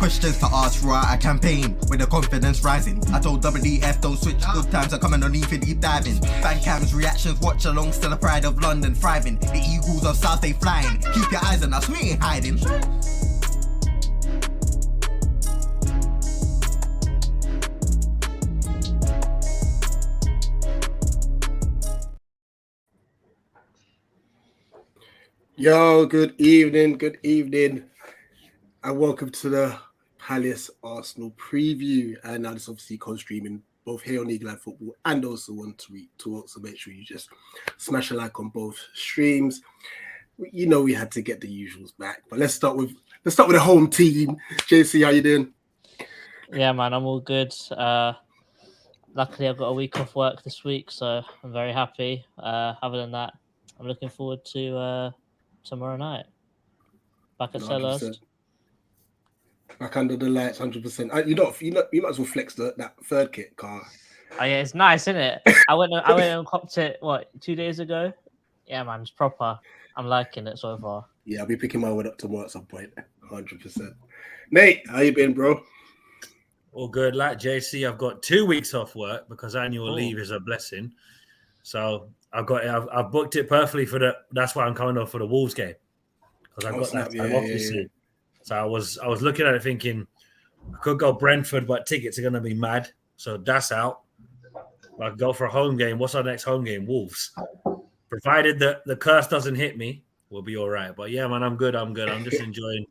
Questions to ask, right? A campaign with the confidence rising. I told WDF don't switch, good times are coming on for deep diving. Fan cams, reactions, watch along, still the pride of London thriving. The Eagles of South, they flying. Keep your eyes on us, we ain't hiding. Yo, good evening, and welcome to the Palace Arsenal preview. And now this obviously co-streaming both here on Eagle Eye Football and also on Tereak Talks. So make sure you just smash a like on both streams. You know we had to get the usuals back, but let's start with the home team. JC, how you doing? Yeah, man, I'm all good. Luckily, I've got a week off work this week, so I'm very happy. Other than that, I'm looking forward to tomorrow night back at SELHURST. Back under the lights, 100%. You might as well flex that third kit car. Oh yeah, it's nice, isn't it? I went and copped it 2 days ago. Yeah, man, it's proper. I'm liking it so far. Yeah, I'll be picking my one up tomorrow at some point. 100%. Nate, how you been, bro? All good. Like JC, I've got 2 weeks off work because annual leave is a blessing. So I've booked it perfectly that's why I'm coming off for the Wolves game. Because I've got that time off, you see. So I was looking at it thinking I could go Brentford, but tickets are gonna be mad. So that's out. I could go for a home game. What's our next home game? Wolves. Provided the curse doesn't hit me, we'll be all right. But yeah, man, I'm good. I'm just enjoying.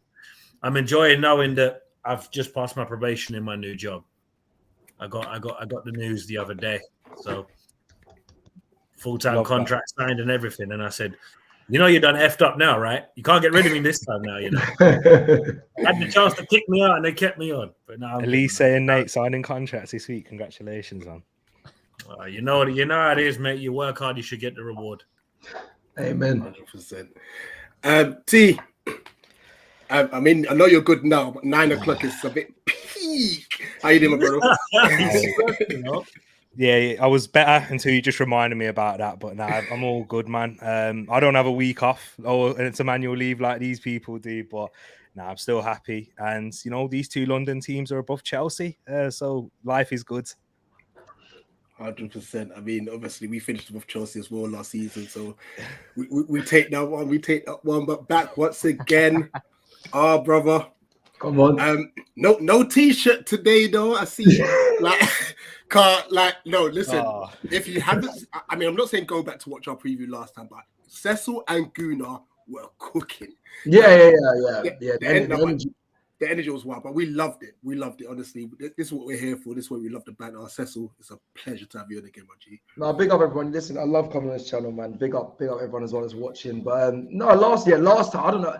I'm enjoying knowing that I've just passed my probation in my new job. I got the news the other day. So full-time contract signed and everything. And I said, you're done effed up now, right? You can't get rid of me this time now, I had the chance to kick me out and they kept me on. But now Elise and Nate signing contracts this week. Congratulations, man. You know how it is, mate. You work hard, you should get the reward. Amen. 100%. T, I mean, I know you're good now, but 9 o'clock is a bit peak. How you doing, my brother? Yeah, I was better until you just reminded me about that. But now I'm all good, man. I don't have a week off and it's a manual leave like these people do. But now I'm still happy. And, these two London teams are above Chelsea. So life is good. 100%. I mean, obviously, we finished with Chelsea as well last season. So we take that one. But back once again, our brother. Come on. No T-shirt today, though. I see. No, listen. If you haven't, I mean, I'm not saying go back to watch our preview last time, but Cecil and Gunnar were cooking. Yeah. The energy was wild, but we loved it. Honestly. This is what we're here for. This is what we love the banter. Cecil, it's a pleasure to have you on again, my G. No, big up everyone. Listen, I love coming on this channel, man. Big up everyone as well as watching. But last time, I don't know.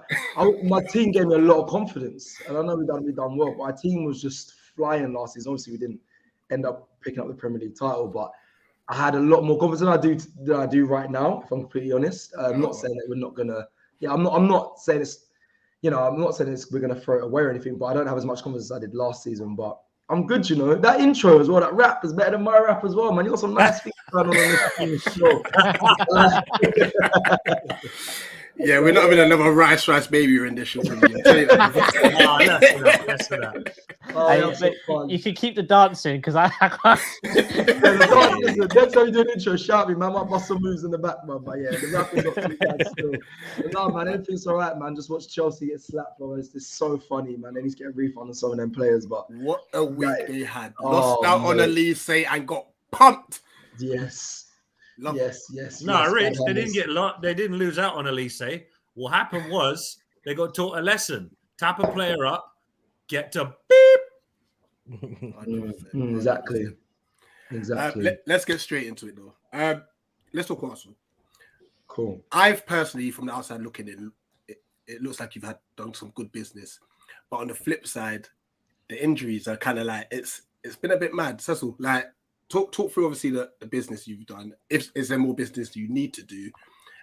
My team gave me a lot of confidence, and I know we done well. But our team was just flying last season. Obviously, we didn't end up picking up the Premier League title, but I had a lot more confidence than I do right now. If I'm completely honest, I'm not saying that we're not gonna. Yeah, I'm not saying it's. I'm not saying we're going to throw it away or anything, but I don't have as much confidence as I did last season. But I'm good, That intro as well, that rap is better than my rap as well, man. You got some nice things going on this show. Yeah, we're not having another rice baby rendition from you. Less for that. You can keep the dancing because I can't. Next time you do an intro, shout me, man. I might bust some moves in the back, man. But yeah, the rap is not too bad still. But no, man, everything's all right, man. Just watch Chelsea get slapped, bro. It's so funny, man. They need to get a refund on some of them players. But what a week they had. Lost out on Elise and got pumped. Yes. Yes. No, Rich, they didn't get they didn't lose out on Elise. What happened was they got taught a lesson. Tap a player up, get to beep. Exactly. Let's get straight into it, though. Let's talk Arsenal. Cool. I've personally, from the outside looking in, it looks like you've done some good business. But on the flip side, the injuries are kind of like it's been a bit mad. Cecil, Talk through obviously the business you've done. Is there more business you need to do,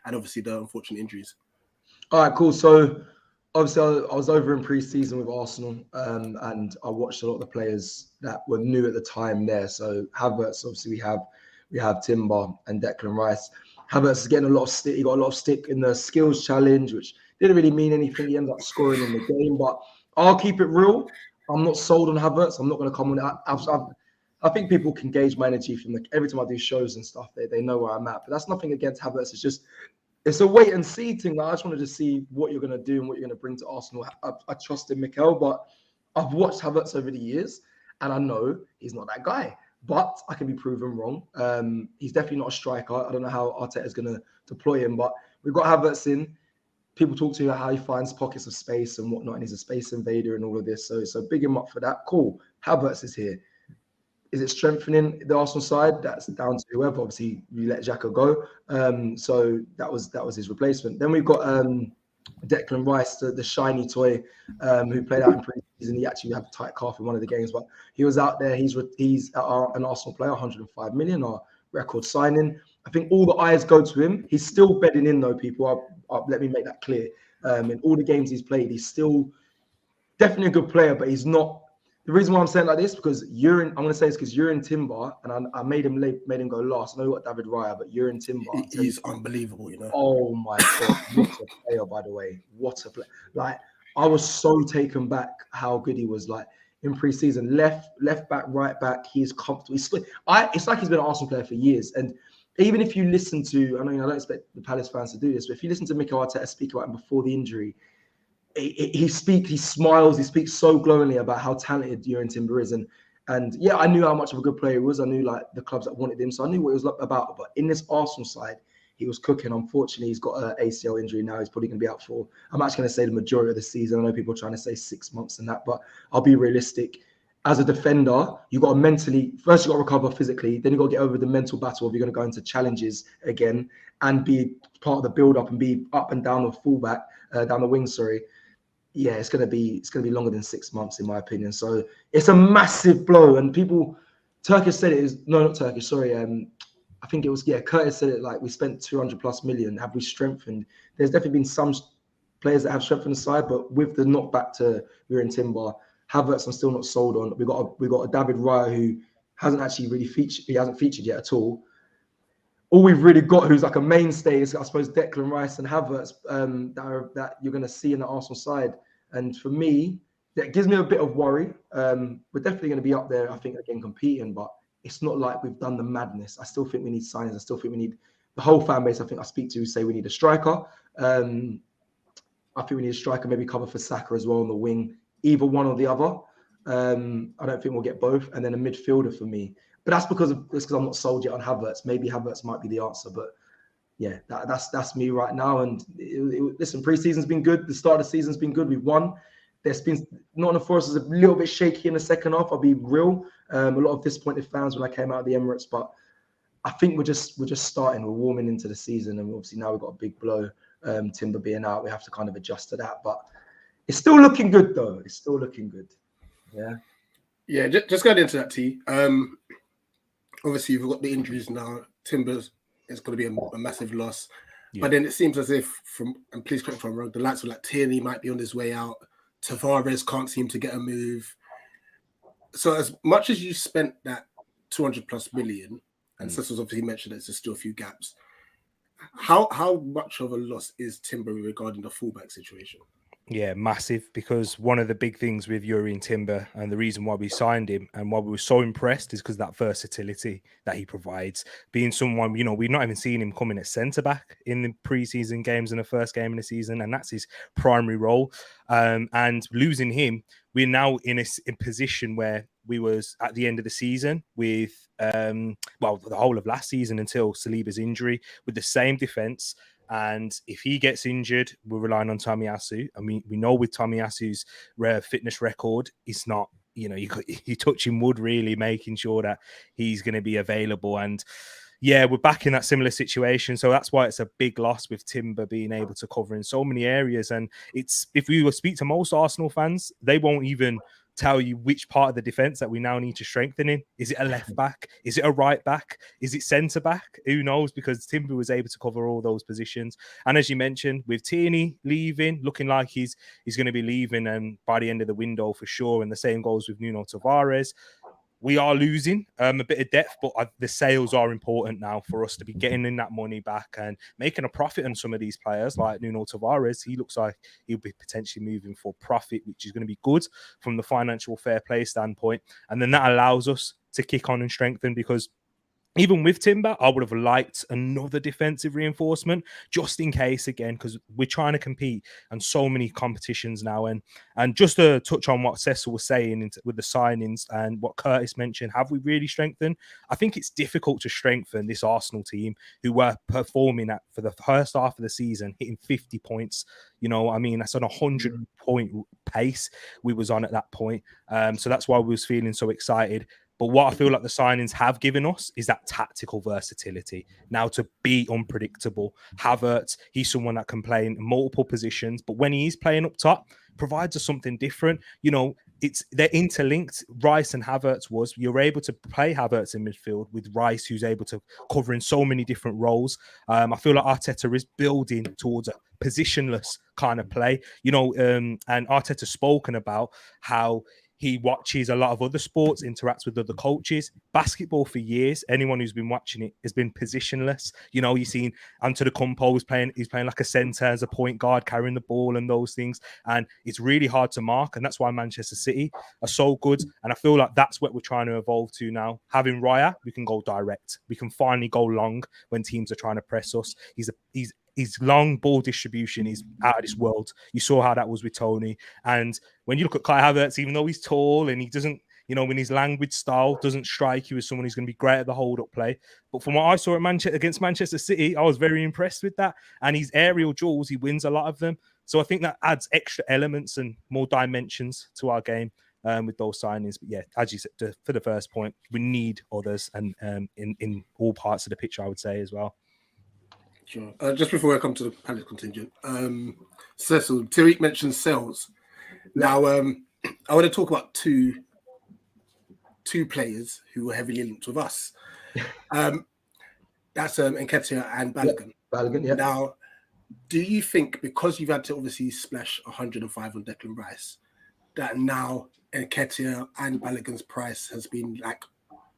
and obviously the unfortunate injuries? All right, cool. So obviously I was over in pre-season with Arsenal, and I watched a lot of the players that were new at the time there. So Havertz, obviously we have Timber and Declan Rice. Havertz is getting a lot of stick. He got a lot of stick in the skills challenge, which didn't really mean anything. He ended up scoring in the game, but I'll keep it real. I'm not sold on Havertz. I'm not going to come on it. I think people can gauge my energy from every time I do shows and stuff. They know where I'm at. But that's nothing against Havertz. It's a wait and see thing. Like, I just wanted to see what you're going to do and what you're going to bring to Arsenal. I trust in Mikel, but I've watched Havertz over the years, and I know he's not that guy. But I can be proven wrong. He's definitely not a striker. I don't know how Arteta is going to deploy him, but we've got Havertz in. People talk to you about how he finds pockets of space and whatnot, and he's a space invader and all of this. So big him up for that. Cool. Havertz is here. Is it strengthening the Arsenal side? That's down to whoever. Obviously, you let Xhaka go. So that was his replacement. Then we've got Declan Rice, the shiny toy, who played out in pre-season. He actually had a tight calf in one of the games, but he was out there. He's an Arsenal player, 105 million, our record signing. I think all the eyes go to him. He's still bedding in, though, people. Let me make that clear. In all the games he's played, he's still definitely a good player, but he's not. The reason why I'm saying like this, because I'm going to say it's because Jurgen Timber, and I made him go last. I know we got David Raya, but Jurgen Timber. He's unbelievable, you know. Oh my God. What a player, by the way. What a player. Like, I was so taken back how good he was. Like, in pre-season, left back, right back, he's comfortable. It's like he's been an Arsenal player for years. And even if you listen to, I don't expect the Palace fans to do this, but if you listen to Mikel Arteta speak about him before the injury, he smiles, he speaks so glowingly about how talented Jurgen Timber is. And yeah, I knew how much of a good player he was. I knew like the clubs that wanted him, so I knew what he was about. But in this Arsenal side, he was cooking. Unfortunately, he's got an ACL injury now. He's probably going to be out for, I'm actually going to say the majority of the season. I know people are trying to say 6 months and that, but I'll be realistic. As a defender, you got to mentally, first you got to recover physically, then you got to get over the mental battle of you're going to go into challenges again and be part of the build-up and be up and down the fullback, down the wing, sorry. Yeah, it's going to be longer than 6 months in my opinion. So it's a massive blow. And Turkish said it is, no, not Turkish, sorry. I think it was, Curtis said it, like, we spent 200 plus million. Have we strengthened? There's definitely been some players that have strengthened the side, but with the knockback to Jurgen Timber, Havertz, I'm still not sold on. We got a David Raya who hasn't actually really featured. He hasn't featured yet at all. All we've really got, who's like a mainstay, is I suppose Declan Rice and Havertz that you're going to see in the Arsenal side. And for me, that gives me a bit of worry. We're definitely going to be up there, I think, again competing, but it's not like we've done the madness. I still think we need signings. I still think we need the whole fan base. I think I speak to say we need a striker. I think we need a striker, maybe cover for Saka as well on the wing. Either one or the other. I don't think we'll get both. And then a midfielder for me. But that's because I'm not sold yet on Havertz. Maybe Havertz might be the answer. But yeah, that's me right now. And listen, pre-season's been good. The start of the season's been good. We've won. There's been Nottingham Forest is a little bit shaky in the second half. I'll be real. A lot of disappointed fans when I came out of the Emirates. But I think we're just starting. We're warming into the season. And obviously now we've got a big blow. Timber being out. We have to kind of adjust to that. But it's still looking good, though. It's still looking good. Yeah. Yeah, just going into that, T. Obviously, you've got the injuries now. Timbers is going to be a massive loss. Yeah. But then it seems as if, and please correct me if I'm wrong, the likes of like Tierney might be on his way out. Tavares can't seem to get a move. So as much as you spent that 200 plus million, and Cecil's obviously mentioned that there's still a few gaps, how much of a loss is Timber regarding the fullback situation? Yeah, massive, because one of the big things with Jurgen Timber and the reason why we signed him and why we were so impressed is because that versatility that he provides. Being someone, we've not even seen him coming at centre-back in the pre-season games in the first game of the season, and that's his primary role. And losing him, we're now in a position where we was at the end of the season with, the whole of last season until Saliba's injury, with the same defence. And if he gets injured, we're relying on Tomiyasu. I mean, we know with Tomiyasu's fitness record, it's not, you're touching wood, really, making sure that he's going to be available. And yeah, we're back in that similar situation. So that's why it's a big loss with Timber being able to cover in so many areas. And if we were to speak to most Arsenal fans, they won't even tell you which part of the defense that we now need to strengthen in. Is it a left back? Is it a right back? Is it centre back? Who knows? Because Timber was able to cover all those positions. And as you mentioned, with Tierney leaving, looking like he's going to be leaving by the end of the window for sure. And the same goes with Nuno Tavares. we are losing a bit of depth, but the sales are important now for us to be getting in that money back and making a profit on some of these players like Nuno Tavares. He looks like he'll be potentially moving for profit, which is going to be good from the financial fair play standpoint. And then that allows us to kick on and strengthen, because even with Timber, I would have liked another defensive reinforcement just in case, again, because we're trying to compete on so many competitions now. And just to touch on what Cecil was saying with the signings and what Curtis mentioned, have we really strengthened? I think it's difficult to strengthen this Arsenal team who were performing at, for the first half of the season, hitting 50 points. You know, I mean, that's on a 100-point pace we was on at that point. So that's why we was feeling so excited. But what I feel like the signings have given us is that tactical versatility. Now to be unpredictable. Havertz, he's someone that can play in multiple positions, but when he is playing up top, provides us something different. You know, they're interlinked. Rice and Havertz you're able to play Havertz in midfield with Rice, who's able to cover in so many different roles. I feel like Arteta is building towards a positionless kind of play. You know, and Arteta's spoken about how he watches a lot of other sports, interacts with other coaches. Basketball for years, anyone who's been watching it has been positionless. You know, you've seen Antetokounmpo he's playing like a centre as a point guard, carrying the ball and those things. And it's really hard to mark. And that's why Manchester City are so good. And I feel like that's what we're trying to evolve to now. Having RHEA, we can go direct. We can finally go long when teams are trying to press us. His long ball distribution is out of this world. You saw how that was with Tony. And when you look at Kai Havertz, even though he's tall and he doesn't, you know, in his language style, doesn't strike you as someone who's going to be great at the hold-up play. But from what I saw against Manchester City, I was very impressed with that. And his aerial duels, he wins a lot of them. So I think that adds extra elements and more dimensions to our game with those signings. But yeah, as you said, for the first point, we need others and in all parts of the pitch, I would say as well. Sure. Just before I come to the Palace contingent, Cecil, Tereak mentioned sales. Now, I want to talk about two players who were heavily linked with us. That's Nketiah and Balogun. Balogun, yeah. Now, do you think because you've had to obviously splash 105 on Declan Rice, that now Nketiah and Balogun's price has been like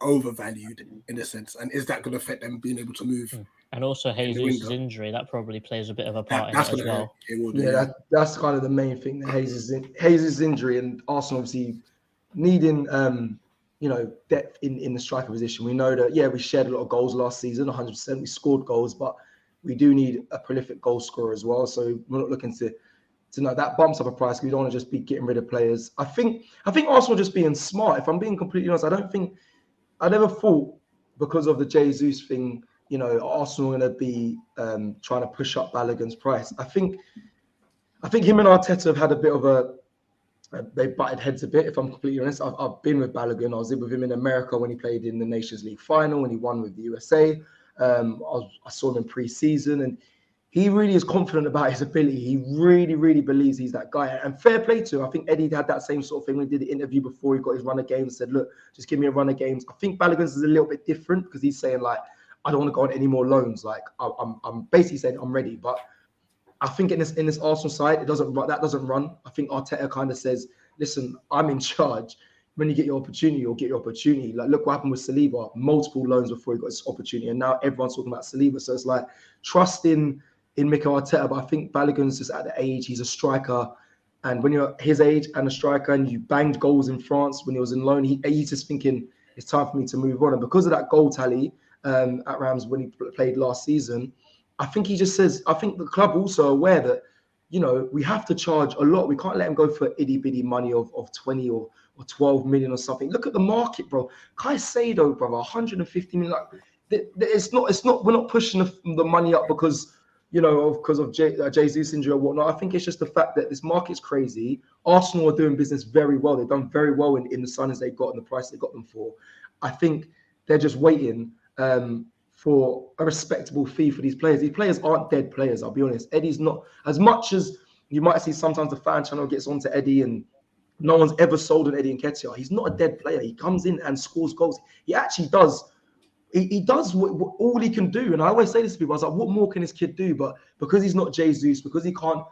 overvalued in a sense, and is that going to affect them being able to move? And also Jesus' injury, that probably plays a bit of a part in it as well. That's kind of the main thing. Jesus' injury and Arsenal obviously needing depth in the striker position. We know that, we shared a lot of goals last season, 100%. We scored goals, but we do need a prolific goal scorer as well. So we're not looking to know that bumps up a price. We don't want to just be getting rid of players. I think Arsenal just being smart. If I'm being completely honest, I never thought because of the Jesus thing, Arsenal going to be trying to push up Balogun's price. I think him and Arteta have had a bit of they butted heads a bit, if I'm completely honest. I've been with Balogun. I was with him in America when he played in the Nations League final, when he won with the USA. I saw him in pre-season, and he really is confident about his ability. He really, really believes he's that guy. And fair play to him. I think Eddie had that same sort of thing when he did the interview before he got his run of games and said, look, just give me a run of games. I think Balogun's is a little bit different because he's saying, like, I don't want to go on any more loans. Like, I'm basically saying I'm ready. But I think in this Arsenal side, that doesn't run. I think Arteta kind of says, listen, I'm in charge. When you get your opportunity, you'll get your opportunity. Like, look what happened with Saliba. Multiple loans before he got his opportunity. And now everyone's talking about Saliba. So it's like, trust in Mikel Arteta. But I think Balogun's just at the age, he's a striker. And when you're his age and a striker and you banged goals in France when he was in loan, he's just thinking, it's time for me to move on. And because of that goal tally, at Rams when he played last season, I think he just says, I think the club also aware that, we have to charge a lot. We can't let him go for itty bitty money of 20 or 12 million or something. Look at the market, bro. Caicedo, brother, 150 million. Like, it's not. We're not pushing the money up because of Jesus' injury or whatnot. I think it's just the fact that this market's crazy. Arsenal are doing business very well. They've done very well in the signings they got and the price they got them for. I think they're just waiting for a respectable fee for these players. These players aren't dead players, I'll be honest. Eddie's not, as much as you might see sometimes the fan channel gets onto Eddie and no one's ever sold an Eddie Nketiah. He's not a dead player. He comes in and scores goals. He actually does. He does what all he can do. And I always say this to people, I was like, what more can this kid do? But because he's not Jesus, because he can't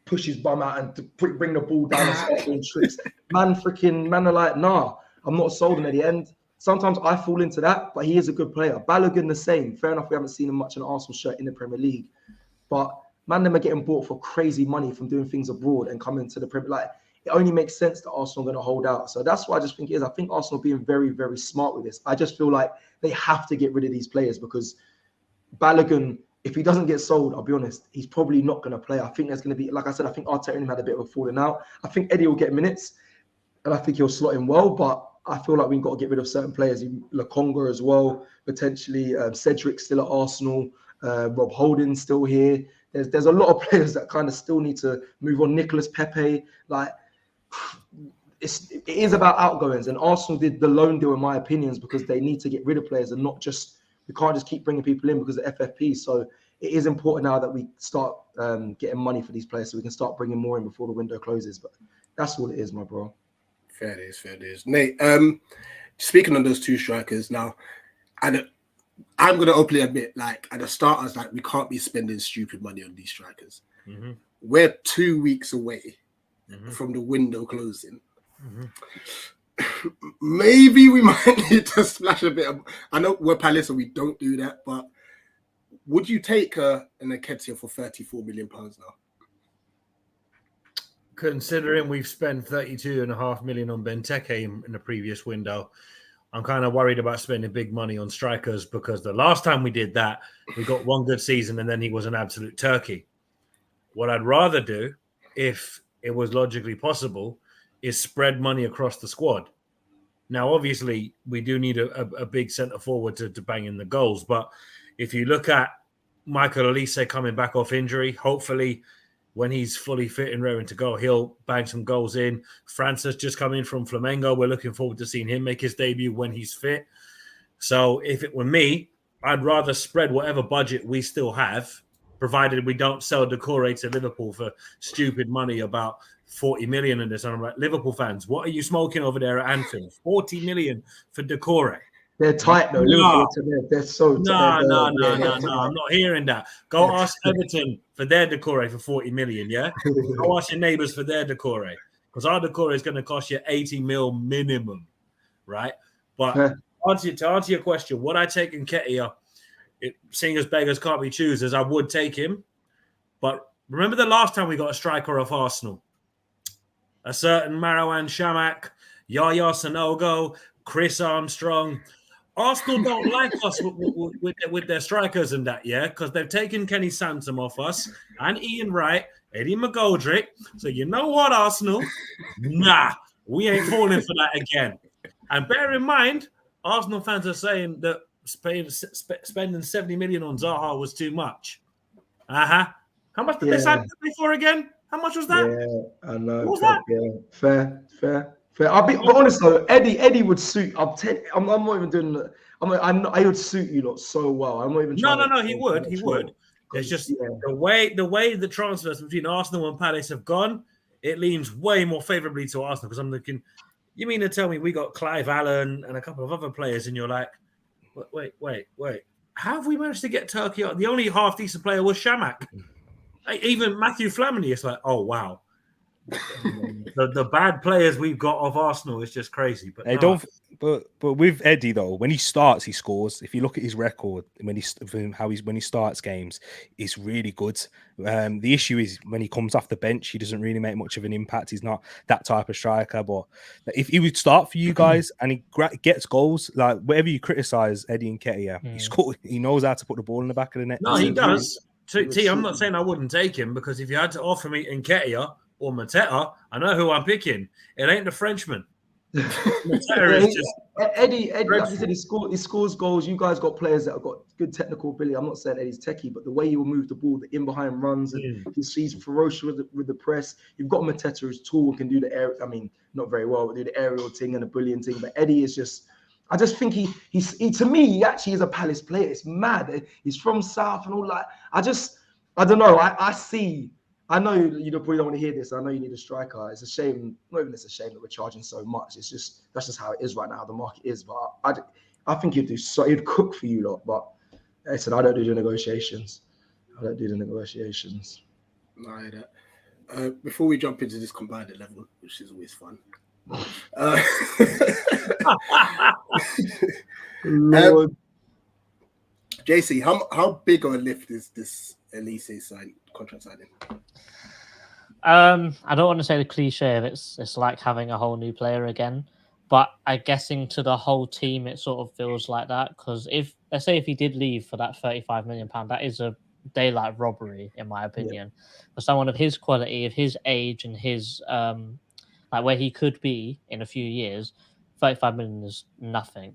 push his bum out and bring the ball down and start doing tricks, man are like, nah, I'm not sold on Eddie. And Sometimes I fall into that, but he is a good player. Balogun the same. Fair enough, we haven't seen him much in an Arsenal shirt in the Premier League, but man, them are getting bought for crazy money from doing things abroad and coming to the Premier. Like, it only makes sense that Arsenal are going to hold out. So that's what I just think it is. I think Arsenal are being very, very smart with this. I just feel like they have to get rid of these players because Balogun, if he doesn't get sold, I'll be honest, he's probably not going to play. I think there's going to be, like I said, I think Arteta and him had a bit of a falling out. I think Eddie will get minutes, and I think he'll slot in well, but I feel like we've got to get rid of certain players. Lokonga as well, potentially. Cedric still at Arsenal. Rob Holding's still here. There's a lot of players that kind of still need to move on. Nicolas Pepe, like, it is about outgoings, and Arsenal did the loan deal, in my opinions, because they need to get rid of players and not just, we can't just keep bringing people in because of FFP. So it is important now that we start getting money for these players so we can start bringing more in before the window closes. But that's all it is, my bro. Fair it is. Nate, speaking on those two strikers now, and I'm going to openly admit, like, at the start, I was like, we can't be spending stupid money on these strikers. Mm-hmm. We're 2 weeks away Mm-hmm. from the window closing. Mm-hmm. Maybe we might need to splash a bit of, I know we're Palace, so we don't do that, but would you take an Nketiah for £34 million now? Considering we've spent 32.5 million on Benteke in the previous window, I'm kind of worried about spending big money on strikers because the last time we did that, we got one good season and then he was an absolute turkey. What I'd rather do, if it was logically possible, is spread money across the squad. Now, obviously, we do need a big centre forward to bang in the goals. But if you look at Michael Olise coming back off injury, hopefully when he's fully fit and raring to go, he'll bang some goals in. Francis just come in from Flamengo. We're looking forward to seeing him make his debut when he's fit. So if it were me, I'd rather spread whatever budget we still have, provided we don't sell Decore to Liverpool for stupid money, about 40 million in this. And I'm like, Liverpool fans, what are you smoking over there at Anfield? 40 million for Decore. They're tight though. No. They're so tight. No. I'm not hearing that. Go ask Everton for their Decore for 40 million, yeah? Go ask your neighbours for their Decore. Because our Decore is going to cost you 80 mil minimum, right? But to answer your question, would I take Nketiah? Seeing as beggars can't be choosers, I would take him. But remember the last time we got a striker off Arsenal? A certain Marouane Chamakh, Yaya Sanogo, Chris Armstrong. Arsenal don't like us with their strikers and that, yeah? Because they've taken Kenny Sansom off us and Ian Wright, Eddie McGoldrick. So you know what, Arsenal? Nah, we ain't falling for that again. And bear in mind, Arsenal fans are saying that spending 70 million on Zaha was too much. How much did they sign for again? How much was that? Yeah, I know. What was that? Yeah. Fair. But honest though, Eddie would suit. I'm not even doing that. I would suit you lot so well. I'm not even. No. He would. It's just the way the transfers between Arsenal and Palace have gone. It leans way more favourably to Arsenal because I'm looking. You mean to tell me we got Clive Allen and a couple of other players, and you're like, wait. How have we managed to get Turkey out? The only half decent player was Chamakh. Even Matthew Flamini, it's like, oh wow. the bad players we've got of Arsenal is just crazy. But but with Eddie though, when he starts, he scores. If you look at his record when he starts games, it's really good. The issue is when he comes off the bench, he doesn't really make much of an impact. He's not that type of striker. But if he would start for you guys and he gets goals, like whatever you criticize Eddie Nketiah, he knows how to put the ball in the back of the net. No, he does. I'm not saying I wouldn't take him because if you had to offer me Nketiah or Mateta, I know who I'm picking. It ain't the Frenchman. Mateta is just Eddie, like you said, he scores goals. You guys got players that have got good technical ability. I'm not saying Eddie's techie, but the way he will move the ball, the in behind runs, and he's ferocious with the press. You've got Mateta who's tall and can do the air. I mean, not very well, but do the aerial thing and the bullying thing. But Eddie is just. I just think he to me, he actually is a Palace player. It's mad. He's from South and all that. I don't know. I know you probably don't want to hear this. I know you need a striker. It's a shame. Not even it's a shame that we're charging so much. It's just that's just how it is right now. The market is. But I think he'd cook for you lot. But I said I don't do the negotiations. No, before we jump into this combined level, which is always fun. Lord. JC, how big of a lift is this Elise contract signing? I don't want to say the cliche of it's like having a whole new player again, but I'm guessing to the whole team it sort of feels like that, because if let's say if he did leave for that £35 million, that is a daylight robbery in my opinion. For someone of his quality, of his age, and his like where he could be in a few years, 35 million is nothing.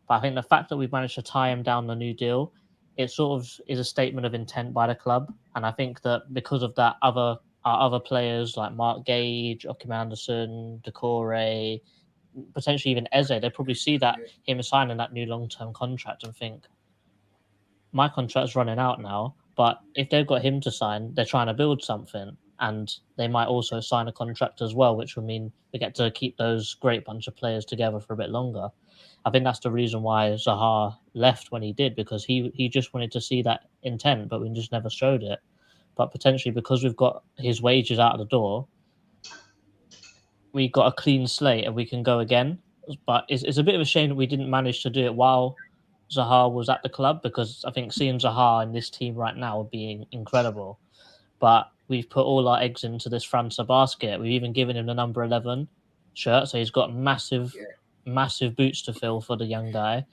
But I think the fact that we've managed to tie him down the new deal, it sort of is a statement of intent by the club, and I think that because of that, our other players like Mark Gage, Okim Anderson, Decore, potentially even Eze, they probably see that him signing that new long-term contract and think, my contract's running out now, but if they've got him to sign, they're trying to build something, and they might also sign a contract as well, which will mean we get to keep those great bunch of players together for a bit longer. I think that's the reason why Zaha left when he did, because he just wanted to see that intent, but we just never showed it. But potentially because we've got his wages out of the door, we got a clean slate and we can go again. But it's a bit of a shame that we didn't manage to do it while Zaha was at the club, because I think seeing Zaha in this team right now would be incredible. But we've put all our eggs into this França basket. We've even given him the number 11 shirt, so he's got massive boots to fill for the young guy.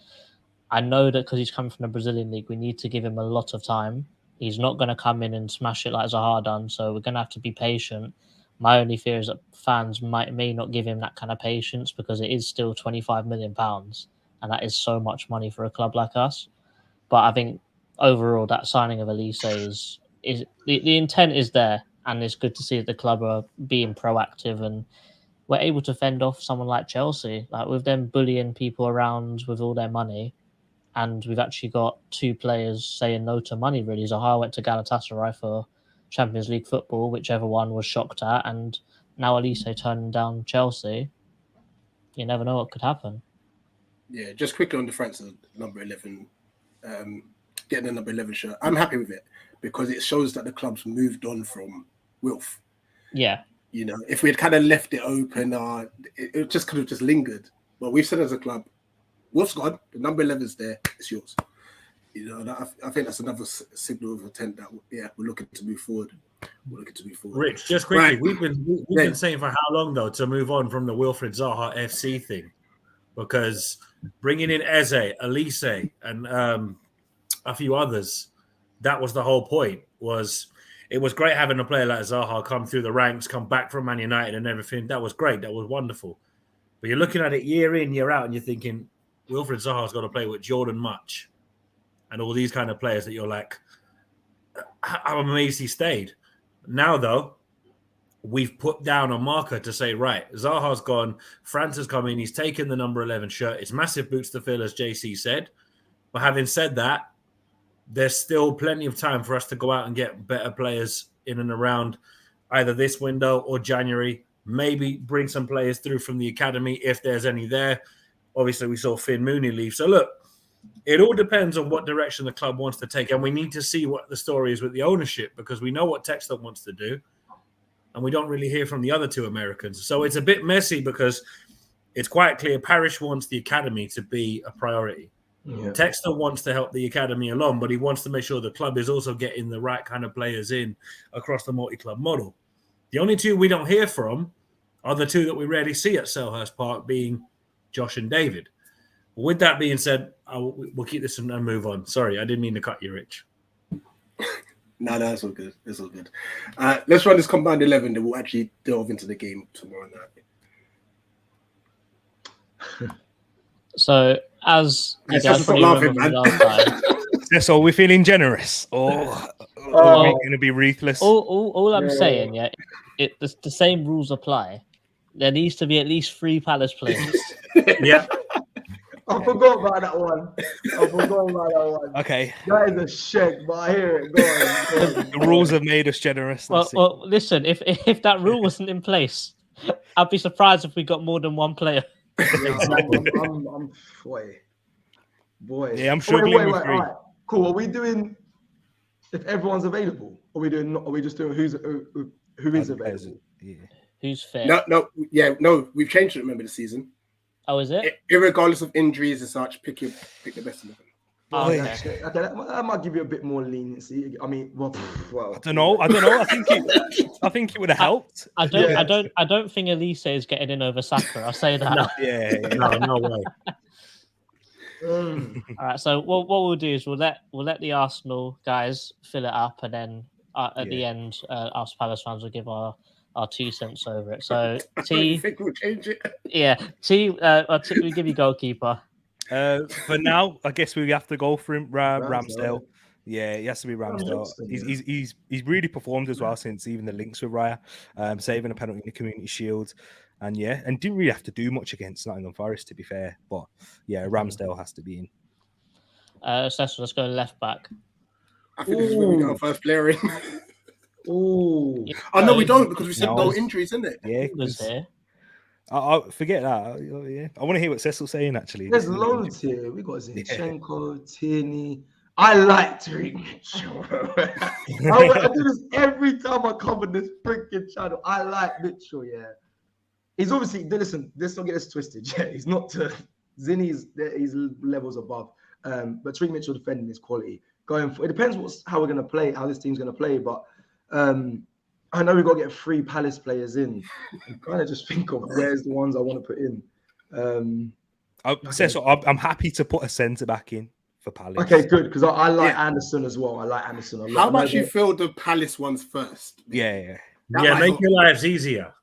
I know that because he's coming from the Brazilian league, we need to give him a lot of time. He's not going to come in and smash it like Zaha done, so we're going to have to be patient. My only fear is that fans may not give him that kind of patience, because it is still £25 million, and that is so much money for a club like us. But I think overall that signing of Elise is the intent is there, and it's good to see that the club are being proactive and we're able to fend off someone like Chelsea, like with them bullying people around with all their money. And we've actually got two players saying no to money, really. Zaha went to Galatasaray for Champions League football, whichever one was shocked at, and now Elise turning down Chelsea. You never know what could happen. Yeah, just quickly on the França number 11, getting the number 11 shirt. I'm happy with it because it shows that the club's moved on from Wilf. Yeah. You know, if we had kind of left it open, it just could have just lingered. But we've said as a club, Wolf's gone. The number 11's there. It's yours. You know, I think that's another signal of intent that we're looking to move forward. Rich, just quickly, we've been saying for how long though to move on from the Wilfred Zaha FC thing, because bringing in Eze, Elise, and a few others, that was the whole point. It was great having a player like Zaha come through the ranks, come back from Man United and everything. That was great. That was wonderful. But you're looking at it year in, year out, and you're thinking, Wilfred Zaha's got to play with Jordan Much and all these kind of players that you're like, I'm amazed he stayed. Now, though, we've put down a marker to say, right, Zaha's gone, France has come in, he's taken the number 11 shirt. It's massive boots to fill, as JC said. But having said that, there's still plenty of time for us to go out and get better players in and around either this window or January. Maybe bring some players through from the academy if there's any there. Obviously, we saw Finn Mooney leave. So, look, it all depends on what direction the club wants to take. And we need to see what the story is with the ownership, because we know what Textor wants to do. And we don't really hear from the other two Americans. So it's a bit messy because it's quite clear Parrish wants the academy to be a priority. Yeah. Textor wants to help the academy along, but he wants to make sure the club is also getting the right kind of players in across the multi-club model. The only two we don't hear from are the two that we rarely see at Selhurst Park, being Josh and David. With that being said, we'll keep this and move on. Sorry, I didn't mean to cut you, Rich. No, that's all good. It's all good. Let's run this combined 11, then we'll actually delve into the game tomorrow night. So, as you guys probably remember from last time, so we're feeling generous, or are we going to be ruthless? All I'm saying, the same rules apply. There needs to be at least 3 Palace players. Yeah. I forgot about that one. Okay. That is a shake, but I hear it. Go on. The rules have made us generous. Well, listen, if that rule wasn't in place, I'd be surprised if we got more than 1 player. I'm boy. Yeah, I'm struggling with 3. Right. Cool. Are we doing if everyone's available? Are we just doing who is available? Yeah. Who's fair? No. We've changed it. Remember the season. Oh, is it? Irregardless of injuries and such, pick the best 11. Oh, Okay, okay. that might give you a bit more leniency. I mean, well, I don't know. I think it would have helped. I don't think Elise is getting in over Saka. I'll say that. No. Yeah. No way. All right. So what we'll do is we'll let the Arsenal guys fill it up, and then at the end, us Palace fans will give our 2 cents over it. So I think we'll change it. Yeah, we give you goalkeeper. For now, I guess we have to go for him. Ramsdale. Ramsdale. Yeah, he has to be Ramsdale. Ramsdale, He's really performed as well since even the links with RHEA, saving a penalty in the Community Shield, and didn't really have to do much against Nottingham Forest, to be fair. But yeah, Ramsdale has to be in. Cecil, let's go left back. I think this is where we get our first player in. Oh, no, we don't, because we said no injuries, isn't it? Yeah, Was there? I forget that. Yeah, I want to hear what Cecil's saying. Actually, there's loads here. We got Zinchenko, Tierney. I like Tereak Mitchell. I do this every time I come on this freaking channel. I like Mitchell. Yeah, he's obviously. Listen, let's not get this twisted. Yeah, he's not to Zinny's. He's levels above. But Tereak Mitchell defending his quality. Going for it depends how we're gonna play, how this team's gonna play, but. I know we've got to get 3 Palace players in. I'm kind of just think of where's the ones I want to put in. Cecil, I'm happy to put a centre back in for Palace. Okay, good, because I like Anderson as well. I like Anderson a lot. How about you fill the Palace ones first? Yeah. Make your lives easier.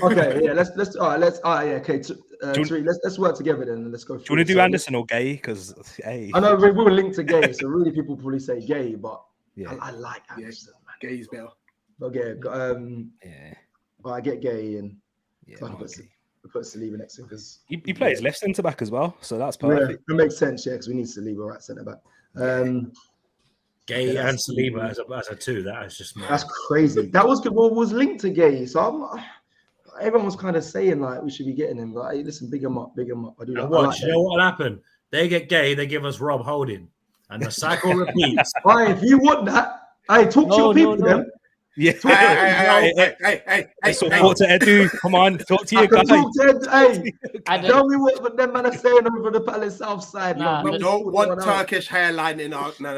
Okay, yeah. Let's okay. Let's work together then. And let's go. Do you want to do Anderson or Gay? Because I know we were linked to Gay, so really people probably say Gay, but I like Anderson. Yeah, Gay's better. Okay, I get Gay and put Saliba next to him because he plays left centre back as well, so that's perfect. It makes sense, because we need Saliba right centre back. Gay and Saliba as a 2. That is just that's crazy. That was good. Well, was linked to Gay, so everyone was kind of saying like we should be getting him. But hey, listen, big him up. I do. You know what will happen? They get Gay. They give us Rob Holding, and the cycle repeats. All right, if you want that, to your people then. Yeah. Hey. Talk to Edu. Come on, talk to your guy. Talk to Edu. Hey, tell me what them man are saying over the Palace South Side. Nah, we don't want Turkish hairline in our. No.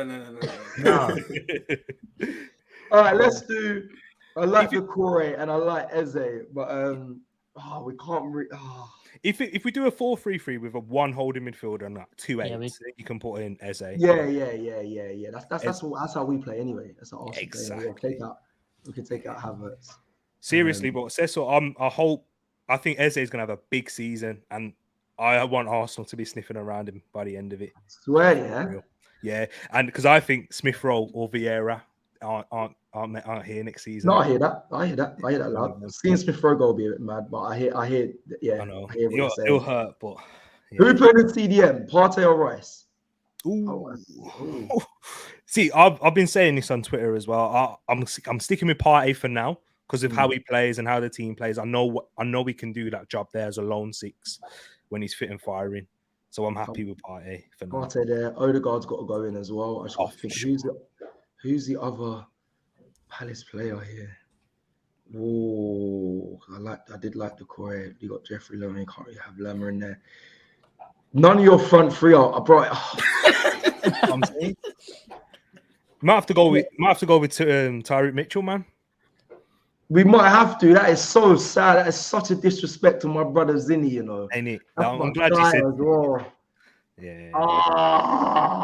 All right, let's do. I like the Corey and I like Eze, but we can't. If we do a 4-3-3 with a 1 holding midfielder and 2 8s, you can put in Eze. Yeah. That's how we play anyway. That's how Arsenal play. We can take out Havertz. Seriously, but Cecil, I think Eze is going to have a big season, and I want Arsenal to be sniffing around him by the end of it. Swear, yeah, and because I think Smith Rowe or Vieira aren't here next season. No, I hear that loud. Seeing Smith Rowe go will be a bit mad, but I hear. Yeah, I know. I hear It'll hurt, but who we putting in CDM? Partey or Rice? Ooh. See, I've been saying this on Twitter as well. I'm sticking with Partey for now because of how he plays and how the team plays. I know we can do that job there as a lone 6 when he's fit and firing. So I'm happy with Partey for now. Partey there. Odegaard's got to go in as well. I just got to think who's the other Palace player here. Oh, I did like the core. You got Jeffrey Lerma. You can't really have Lerma in there. None of your front 3 are bright. I'm saying. Might have to go with Tereak Mitchell, man. We might have to. That is so sad. That is such a disrespect to my brother Zinny, you know. Ain't it? I'm glad you said. Well. Yeah.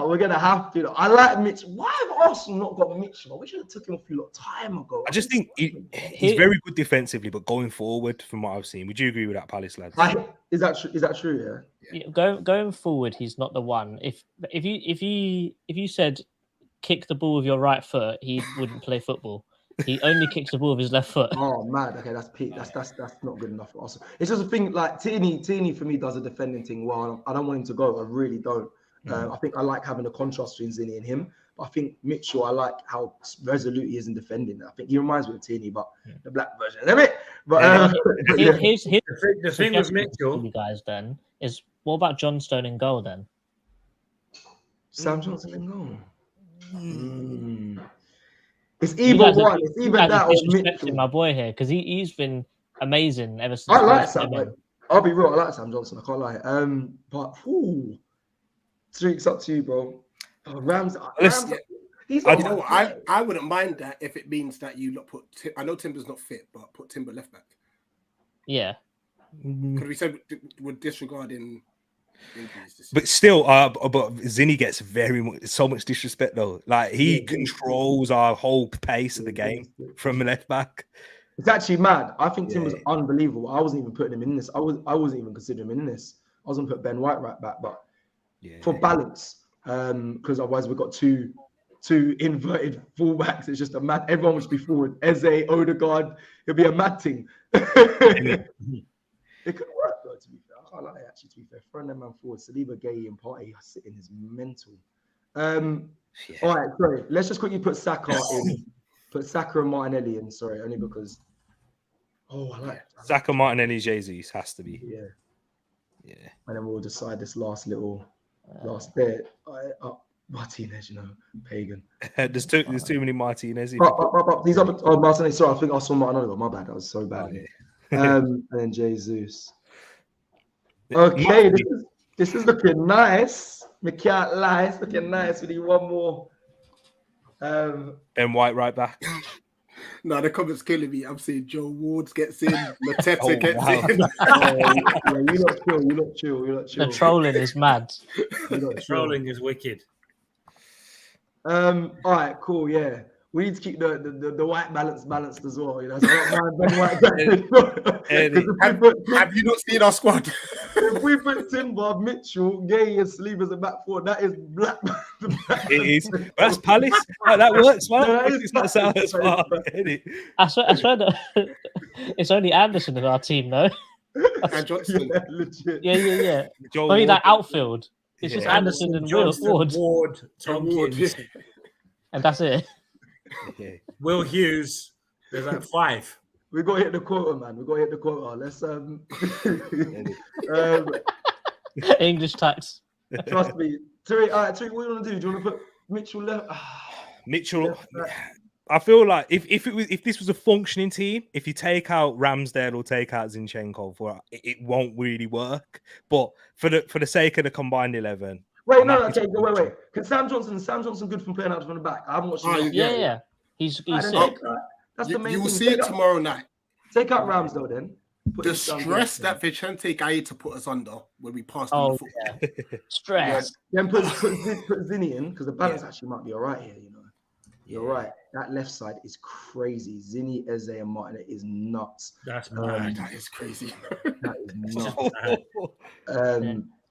We're gonna have to. I like Mitch. Why have Arsenal not got Mitchell? We should have took him off a lot of time ago. I just think he's very good defensively, but going forward, from what I've seen, would you agree with that, Palace lads? Is that true? Yeah. Going forward, he's not the one. If you said kick the ball with your right foot, he wouldn't play football. He only kicks the ball with his left foot. Oh man, okay, that's peak. That's not good enough for us. It's just a thing like Tierney for me does a defending thing well. I don't want him to go. I really don't. I think I like having a contrast between Zinny and him. But I think Mitchell, I like how resolute he is in defending. I think he reminds me of Tierney, but the black version, isn't it? But here's the thing with Mitchell, you guys then is what about John Stone in goal then? Sam Johnson in goal. It's either one. It's either that or Mitchell. My boy here, because he's been amazing ever since. I like Sam. I'll be real. I like Sam Johnson. I can't lie. But Tereak, it's up to you, bro. Rams. He's You know what? I wouldn't mind that if it means that you not put. I know Timber's not fit, but put Timber left back. Yeah. Could we say we're disregarding injuries? But still, but Zinni gets so much disrespect though. Like he controls our whole pace of the game from left back. It's actually mad. I think Tim was unbelievable. I wasn't even putting him in this. I wasn't even considering him in this. I was gonna put Ben White right back, but for balance, because otherwise we've got two inverted fullbacks. It's just a mad. Everyone would be forward. Eze, Odegaard. It'd be a mad thing. It could work though. To be fair, I can't lie. Actually, to be fair, throwing them man forward, Saliba, Gay, and Partey sitting is mental. All right, sorry. Let's just quickly put Saka in. Put Saka and Martinelli in. Sorry, only because. Oh, I like Saka, Martinelli, Jesus has to be. Yeah. And then we'll decide this last bit. Martinez, pagan. There's too many Martinez. These other Martinez. Sorry, I think I saw Martinelli. My bad. That was so bad. And then Jesus. Okay, this is looking nice. We can't lie. It's looking nice. We need one more. Ben White right back. No, the comments killing me. I'm saying Joe Wards gets in, Mateta gets in. You're not chill. The trolling is mad. The trolling is wicked. All right, cool. Yeah, we need to keep the white balanced as well. So I don't mind Ben White. Have you not seen our squad? If we put Timber, Mitchell, Gay, and Saliba as a back four, that is black. It is. But that's Palace. That works, man. It's not SELHURST, I swear that it's only Anderson in our team, though. And Johnson. Yeah, legit. Yeah. Only that outfield. It's just Anderson and Johnson, Ward, Tompkins, and that's it. Will Hughes. There's like 5. We got to hit the quota, man. Let's English tax. Trust me. Tereak, all right, Tereak, what do you want to do? Do you want to put Mitchell left? Mitchell. I feel like if this was a functioning team, if you take out Ramsdale or take out Zinchenko, it won't really work. But for the sake of the combined 11, wait. Can Sam Johnson good from playing out from the back? I haven't watched. Yeah. He's sick. That's the main You will thing. see it tomorrow night. Take out Ramsdale then. The stress that Vicente Gaye to put us under when we passed on the football. Yeah. Stress. Then put Zinni in because the balance actually might be all right here. You're right. That left side is crazy. Zinni, Eze, and Martin is nuts. That's mad. That is crazy. That is nuts.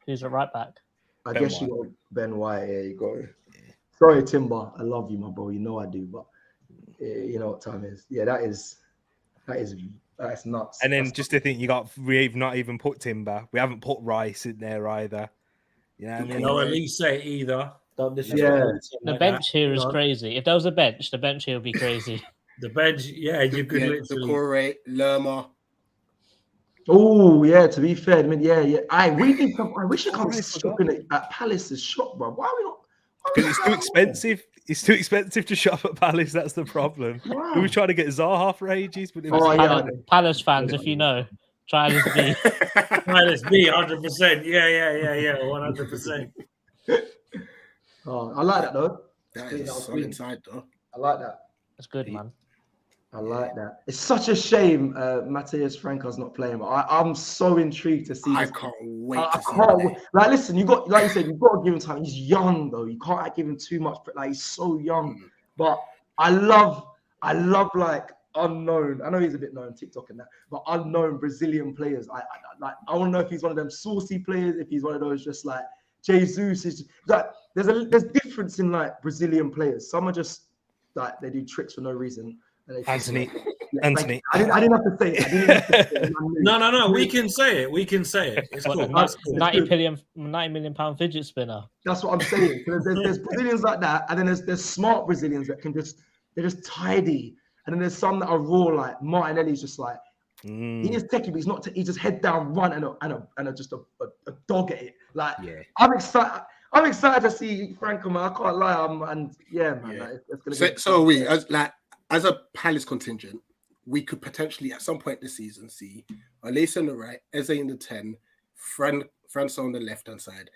Who's a right back? I guess you got Ben White. Yeah, you got. Sorry, Timber. I love you, my bro. You know I do, but you know what time is. Yeah, that's nuts. And then just to think, we've not even put Timber. We haven't put Rice in there either. Yeah, No, at least say either. The bench here is crazy. If there was a bench, the bench here would be crazy. The bench, you could literally. Decore, Lerma. Oh yeah, to be fair, I wish you can't shop at Palace's shop, bro. Why are we not? Because it's too expensive. It's too expensive to shop at Palace. That's the problem. Wow. We were trying to get Zaha for ages, but Palace fans, if you know, try this B. Try this B, 100%. Yeah, 100%. Oh, I like that though. That is solid side though. I like that. That's good, man. I like that. It's such a shame Matheus Franco's not playing, but I'm so intrigued to see. I can't wait to see him. Like, listen, you've got to give him time. He's young though. You can't give him too much. Like, he's so young. But I love like unknown. I know he's a bit known on TikTok and that, but unknown Brazilian players. I want to know if he's one of them saucy players. If he's one of those just like Jesus is like. There's difference in like Brazilian players. Some are just like they do tricks for no reason. Anthony. I didn't have to say it. No. We can say it. It's cool. That's cool. 90 million pound fidget spinner. That's what I'm saying. There's Brazilians like that, and then there's smart Brazilians that they're just tidy, and then there's some that are raw. Like Martinelli's just like he is techie, but he's not. He's just head down, run, and just a dog at it. Like I'm excited. I'm excited to see Franco, man. I can't lie. Man. It's gonna so are we. As a Palace contingent, we could potentially at some point this season see Alisa on the right, Eze in the 10, Francois on the left-hand side,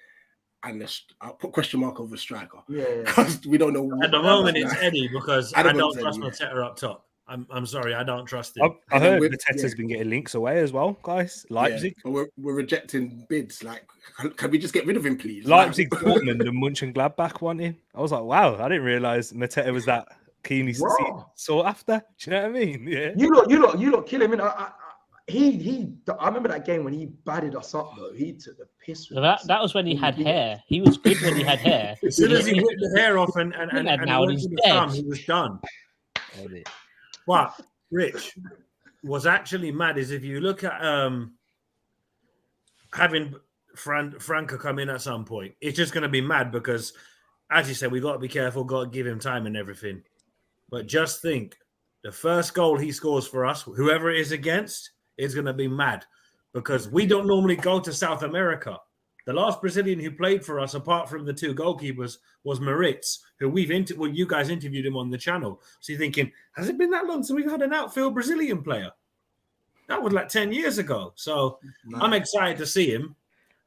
and I'll put question mark over striker. Yeah. Because we don't know. At the moment, it's Eddie because At the I don't moment, trust Eddie, Mateta up top. I'm sorry, I don't trust him. I And then heard we're- Mateta's been getting links away as well, guys. Leipzig. Yeah, but we're rejecting bids. Like, can we just get rid of him, please? Leipzig, Dortmund, and Mönchengladbach wanting. I was like, wow, I didn't realize Mateta was that keenly sought after. Do you know what I mean? Yeah. You lot kill him. I remember that game when he batted us up though. He took the piss. So that was when he had hair. He was good when he had hair. As soon as he whipped the hair off and now went he's to the dead. thumb, he was done. But Rich was actually mad is if you look at having Franca come in at some point, it's just going to be mad because, as you said, we got to be careful, got to give him time and everything. But just think, the first goal he scores for us, whoever it is against, is going to be mad because we don't normally go to South America. The last Brazilian who played for us, apart from the two goalkeepers, was Maritz, who you guys interviewed him on the channel. So you're thinking, has it been that long since we've had an outfield Brazilian player? That was like 10 years ago. So I'm excited to see him.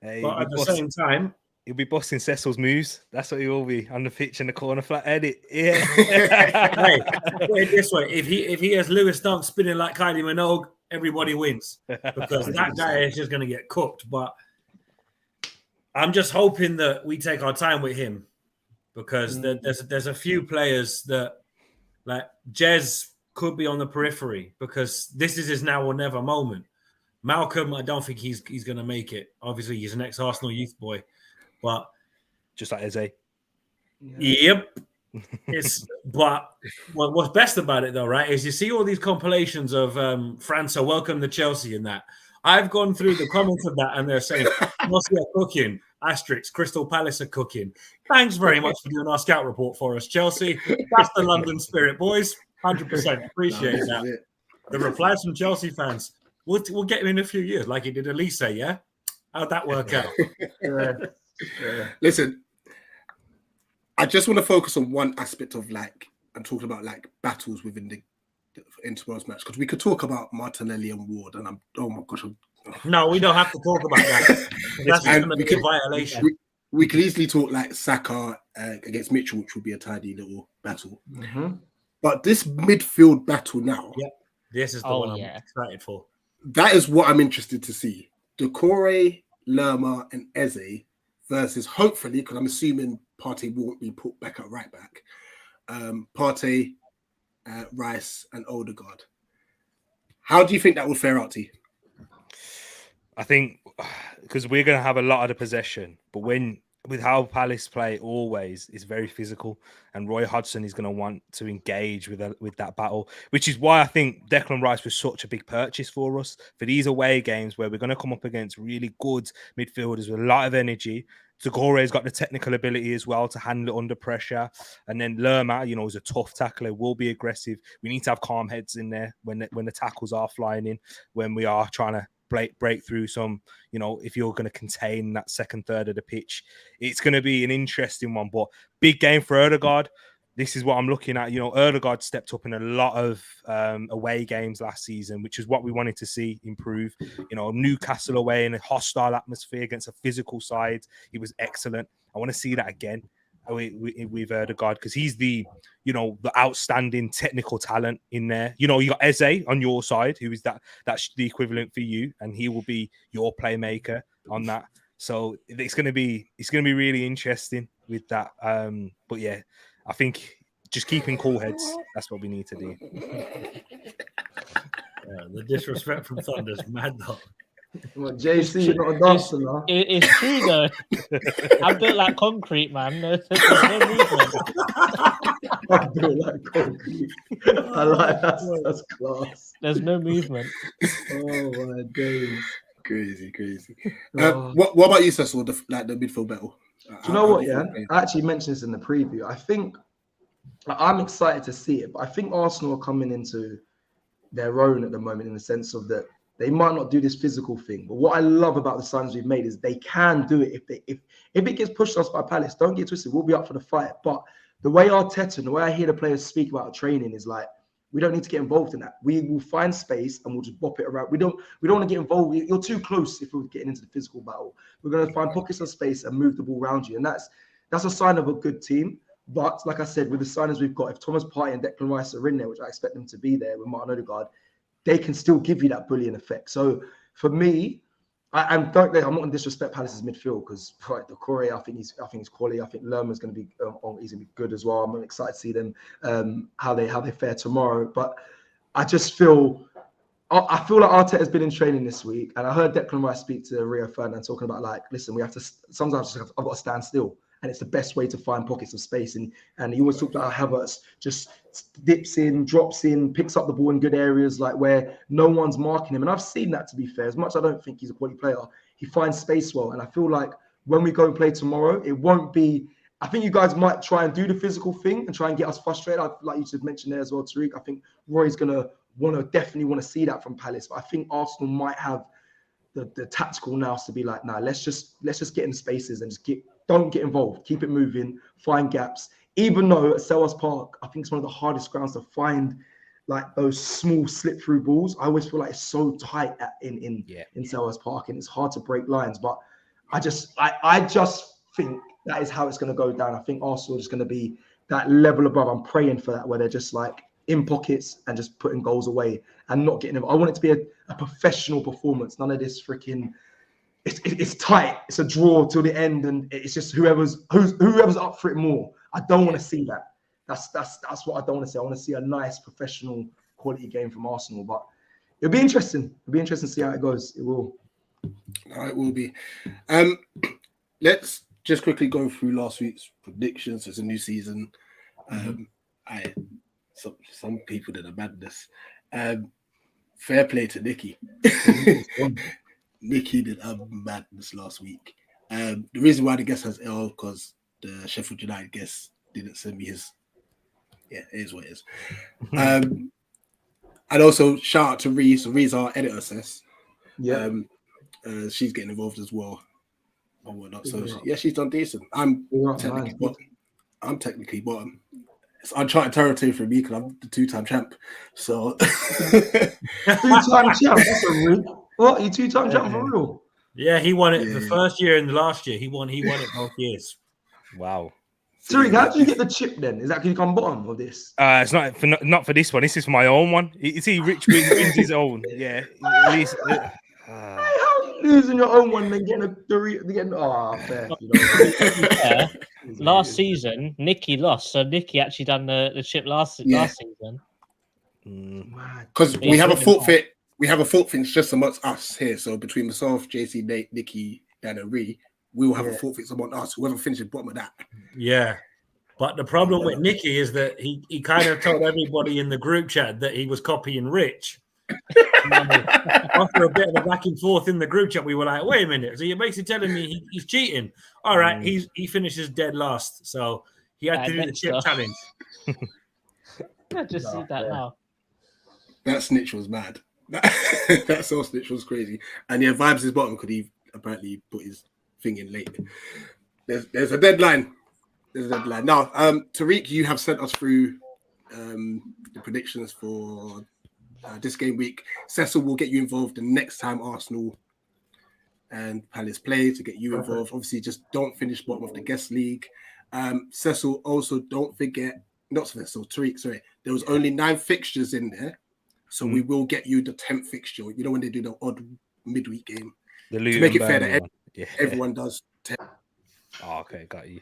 Hey, but at the same time, he'll be busting Cecil's moves. That's what he will be on the pitch in the corner, flat headed. Yeah. Hey, put it this way: if he has Lewis Dunk spinning like Kylie Minogue, everybody wins because that guy is just going to get cooked. But I'm just hoping that we take our time with him because there's a few players that like Jez could be on the periphery because this is his now or never moment. Malcolm, I don't think he's going to make it. Obviously, he's an ex-Arsenal youth boy, but just like Eze. Yep. But what's best about it though, right, is you see all these compilations of França welcome to Chelsea and that. I've gone through the comments of that and they're saying Chelsea are cooking, asterisk, Crystal Palace are cooking. Thanks very much for doing our scout report for us, Chelsea. That's the London spirit, boys. 100% appreciate that. The replies from Chelsea fans. We'll get him in a few years, like he did Elise, yeah? How'd that work out? Listen, I just want to focus on one aspect of I'm talking about battles within the Interworlds match because we could talk about Martinelli and Ward, and oh my gosh. No, we don't have to talk about that. That's going to be a violation. We could easily talk Saka against Mitchell, which would be a tidy little battle. Mm-hmm. But this midfield battle now, this is the one I'm excited for. That is what I'm interested to see. Doucouré, Lerma, and Eze versus hopefully, because I'm assuming Partey won't be put back at right back. Partey, Rice, and Odegaard. How do you think that will fare out to you? I think because we're going to have a lot of the possession, but with how Palace play always is very physical, and Roy Hodgson is going to want to engage with that battle, which is why I think Declan Rice was such a big purchase for us for these away games where we're going to come up against really good midfielders with a lot of energy. Doucouré's got the technical ability as well to handle it under pressure, and then Lerma, is a tough tackler, will be aggressive. We need to have calm heads in there when the tackles are flying in, when we are trying to break through some, if you're going to contain that second third of the pitch. It's going to be an interesting one, but big game for Odegaard. This is what I'm looking at. Odegaard stepped up in a lot of away games last season, which is what we wanted to see improve. Newcastle away in a hostile atmosphere against a physical side. He was excellent. I want to see that again with Odegaard because he's the outstanding technical talent in there. You got Eze on your side, who is that's the equivalent for you, and he will be your playmaker on that. So it's going to be really interesting with that. But yeah, I think just keeping cool heads. That's what we need to do. The disrespect from Thunder's mad though. What, JC, you're not a dancer now. It's true though. I'm built like concrete, man. There's no movement. I'm built like concrete. I like that's class. There's no movement. Oh my days. Crazy. What about you, Cecil? The midfield battle. Do you know what? Yeah, I actually mentioned this in the preview. I think I'm excited to see it, but I think Arsenal are coming into their own at the moment in the sense of that they might not do this physical thing. But what I love about the signs we've made is they can do it if it gets pushed us by Palace. Don't get twisted. We'll be up for the fight. But the way Arteta and the way I hear the players speak about training is We don't need to get involved in that. We will find space and we'll just bop it around. We don't want to get involved. You're too close if we're getting into the physical battle. We're going to find pockets of space and move the ball around you. And that's a sign of a good team. But like I said, with the signings we've got, if Thomas Partey and Declan Rice are in there, which I expect them to be there with Martin Odegaard, they can still give you that bullying effect. So for me, I'm not going to disrespect Palace's midfield because the Correa, I think he's quality. I think Lerman's going to be he's going to be good as well. I'm excited to see them how they fare tomorrow. But I just feel like Arteta has been in training this week, and I heard Declan Rice speak to RHEA Ferdinand talking about like, listen, we have to sometimes I've got to stand still, and it's the best way to find pockets of space. And he always talked about how Havertz just dips in, drops in, picks up the ball in good areas, like where no one's marking him. And I've seen that, to be fair. As much as I don't think he's a quality player, he finds space well. And I feel like when we go and play tomorrow, it won't be. I think you guys might try and do the physical thing and try and get us frustrated. Like you just mentioned there as well, Tereak. I think Roy's gonna definitely want to see that from Palace. But I think Arsenal might have the tactical nous to be like, nah, let's just get in spaces and just don't get involved. Keep it moving, find gaps. Even though at Selhurst Park, I think it's one of the hardest grounds to find like those small slip-through balls. I always feel like it's so tight in Selhurst Park, and it's hard to break lines. But I just think that is how it's going to go down. I think Arsenal is going to be that level above. I'm praying for that, where they're just like in pockets and just putting goals away and not getting them. I want it to be a professional performance. None of this freaking. It's tight. It's a draw till the end, and it's just whoever's up for it more. I don't want to see that. That's what I don't want to see. I want to see a nice professional quality game from Arsenal. But it'll be interesting. It'll be interesting to see how it goes. It will. It will be. Let's just quickly go through last week's predictions. It's a new season. Some people did a madness. Fair play to Nicky. Nicky did a madness last week. The reason why the guest has L because the Sheffield United guest didn't send me his. Yeah, it is what it is. And also shout out to RHEA. So RHEA's our editor, Cecil. Yeah. She's getting involved as well. And whatnot. So she's done decent. I'm technically bottom. It's uncharted territory for me because I'm the two-time champ. So two-time champ. That's a ring. What? You two-time champ for real? Yeah, he won it the first year and the last year. He won it both years. Wow. Tereak, how did you get the chip then? Is that because you come bottom of this? It's not for this one. This is for my own one. You see, Rich wins his own. Yeah. At least, how are you losing your own one and getting fair. Yeah. Last season, Nicky lost, so Nicky actually done the chip last season. Because we have a forfeit. We have a forfeit just amongst us here. So between myself, JC, Nate, Nicky, Dan, and RHEA, we will have a forfeit among us. Whoever finishes bottom of that. Yeah. But the problem with Nicky is that he kind of told everybody in the group chat that he was copying Rich. After a bit of a back and forth in the group chat, we were like, wait a minute. So you're basically telling me he's cheating. All right, he finishes dead last. So he had to do the chip challenge. I just see that now. That snitch was mad. That so snitch was crazy. And Vibes is bottom because he apparently put his thing in late. There's a deadline. Now, Tereak, you have sent us through the predictions for this game week. Cecil will get you involved the next time Arsenal and Palace play to get you involved. Obviously, just don't finish bottom of the guest league. Cecil, also don't forget, not Cecil, Tereak, sorry, there was only 9 fixtures in there. So we will get you the 10th fixture. You know when they do the odd midweek game? To make it fair that everyone does 10. Oh, okay, got you.